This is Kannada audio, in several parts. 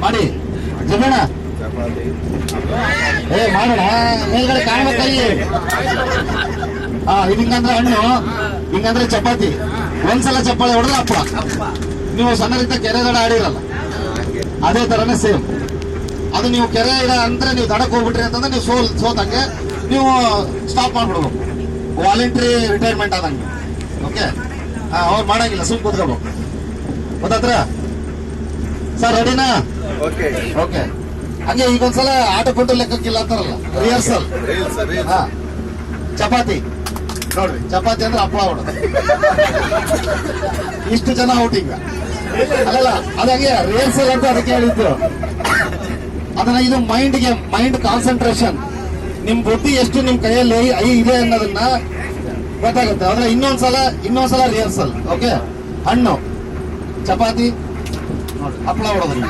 ಮಾಡಿ ಜಮೀನ ಮಾಡೋಣ ಮೇಲ್ಗಡೆ ಕಾಣ್ಬೇಕು ಕೈ. ಇದು ಹಿಂಗಂದ್ರೆ ಹಣ್ಣು, ಹಿಂಗಂದ್ರೆ ಚಪಾತಿ. ಒಂದ್ಸಲ ಚಪ್ಪಾಳೆ ಹೊಡೆದ್ರೆ ಹಪ್ಪಳ. ನೀವು ಸಣ್ಣರಿಂದ ಕೆರೆ ದಡ ಆಡಿರಲ್ಲ, ಅದೇ ತರನೇ ಸೇಮ್. ಅದು ನೀವು ಕೆರೆ ಅಂದ್ರೆ ನೀವು ದಡಕ್ಕೆ ಹೋಗ್ಬಿಟ್ರಿ ಅಂತಂದ್ರೆ ನೀವು ಸೋತಂಗೆ ನೀವು ಸ್ಟಾಪ್ ಮಾಡ್ಬಿಡ್ಬೇಕು. ವಾಲಂಟ್ರಿ ರಿಟೈರ್ಮೆಂಟ್ ಆದಂಗೆ. ಓಕೆ, ಅವ್ರು ಮಾಡಂಗಿಲ್ಲ, ಸುಮ್ ಕೂತ್ಕೋಬೇಕು. ಗೊತ್ತಾತ್ರ ಸರ್? ರೆಡಿನಾ? ಓಕೆ. ಹಂಗೆ ಈಗೊಂದ್ಸಲ ಆಟ ಕೊಟ್ಟು ಲೆಕ್ಕಕ್ಕಿಲ್ಲ ಅಂತಾರಲ್ಲ, ರಿಹರ್ಸಲ್. ಚಪಾತಿ ನೋಡ್ರಿ, ಚಪಾತಿ ಅಂದ್ರೆ ಹಪ್ಪಳ ಹೊಡೋದು. ಇಷ್ಟು ಜನ ಔಟ್ ಈಗ ಅಲ್ಲಲ್ಲ, ಅದಂಗೆ ರಿಹರ್ಸಲ್ ಅಂತ ಅದಕ್ಕೆ ಹೇಳಿದ್ದು. ಅದನ್ನ ಇದು ಮೈಂಡ್ ಕಾನ್ಸಂಟ್ರೇಷನ್. ನಿಮ್ ಬುದ್ಧಿ ಎಷ್ಟು ನಿಮ್ ಕೈಯಲ್ಲಿ ಇದೆ ಅನ್ನೋದನ್ನ ಗೊತ್ತಾಗುತ್ತೆ. ಆದ್ರೆ ಇನ್ನೊಂದ್ಸಲ ರಿಹರ್ಸಲ್. ಓಕೆ, ಹಣ್ಣು, ಚಪಾತಿ, ಹಪ್ಪಳ ಹೊಡೋದ್ರಿ.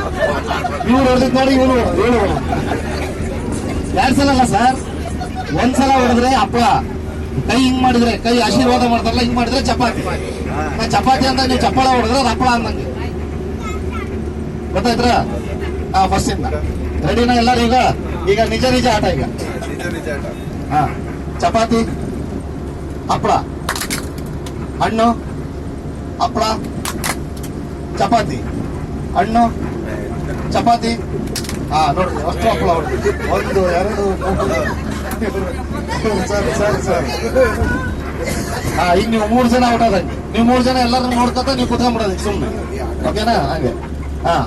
ಇವ್ರು ಹೊಡೆದ್ ನೋಡಿ, ಇವ್ರು ಹೊಡೋದು. 2 ಸಲ ಅಲ್ಲ ಸರ್, ಒಂದ್ಸಲ ಹೊಡೆದ್ರೆ ಹಪ್ಪಳ. ಕೈ ಹಿಂಗ್ ಮಾಡಿದ್ರೆ, ಕೈ ಆಶೀರ್ವಾದ ಮಾಡ್ತಾರಲ್ಲ, ಹಿಂಗ್ ಮಾಡಿದ್ರೆ ಚಪಾತಿ. ಚಪಾತಿ ಅಂತ ನೀವು ಚಪ್ಪಳ ಹೊಡೆದ್ರೆ ಅದು ಹಪ್ಪಳ ಅಂದಂಗೆ. ಗೊತ್ತಾಯ್ತ್ರ? ಫಸ್ಟ್ ಇಂದ ರೆಡಿನಾ ಎಲ್ಲರೂ? ಈಗ ನಿಜ ಆಟ. ಈಗ ಚಪಾತಿ, ಹಪ್ಪಳ, ಹಣ್ಣು, ಹಪ್ಪಳ, ಚಪಾತಿ, ಹಣ್ಣು, ಚಪಾತಿ. ನೋಡ್ರಿ, ಅಷ್ಟು ಹಪ್ಪಳ ಹೊಡೆದು 1 2 ಸರಿ. ಈಗ ನೀವು 3 ಜನ ಔಟ್ ಆದಂಗೆ. ನೀವು 3 ಜನ ಎಲ್ಲರೂ ನೋಡ್ಕೊತ ನೀವು ಕುತ್ಕೊಂಡ್ಬಿಡೋದು ಸುಮ್ಮನೆ. ಓಕೆನಾ? ಹಂಗೆ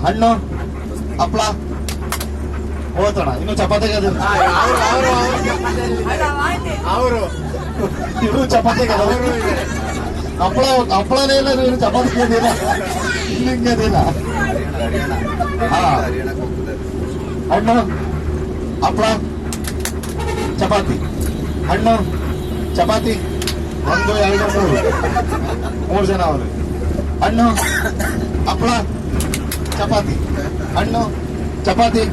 ಹಣ್ಣು, ಹಪ್ಪಳ ಹೋಗೋಣ. ಇನ್ನು ಚಪಾತಿಗೆ ಇವರು ಚಪಾತಿಗೆ ಹಪ್ಪಳನೇ ಇಲ್ಲ, ಇನ್ನು ಚಪಾತಿಗೆ ಅದಿಲ್ಲ, ಹಿಂಗೆ ಅದಿಲ್ಲ. ಹಣ್ಣು, ಹಪ್ಪಳ, ಚಪಾತಿ, ಹಣ್ಣು, ಚಪಾತಿ. 1 2 3 ಜನ ಅವರು. ಹಣ್ಣು, ಹಪ್ಪಳ, ಚಪಾತಿ, ಹಣ್ಣು, ಚಪಾತಿ.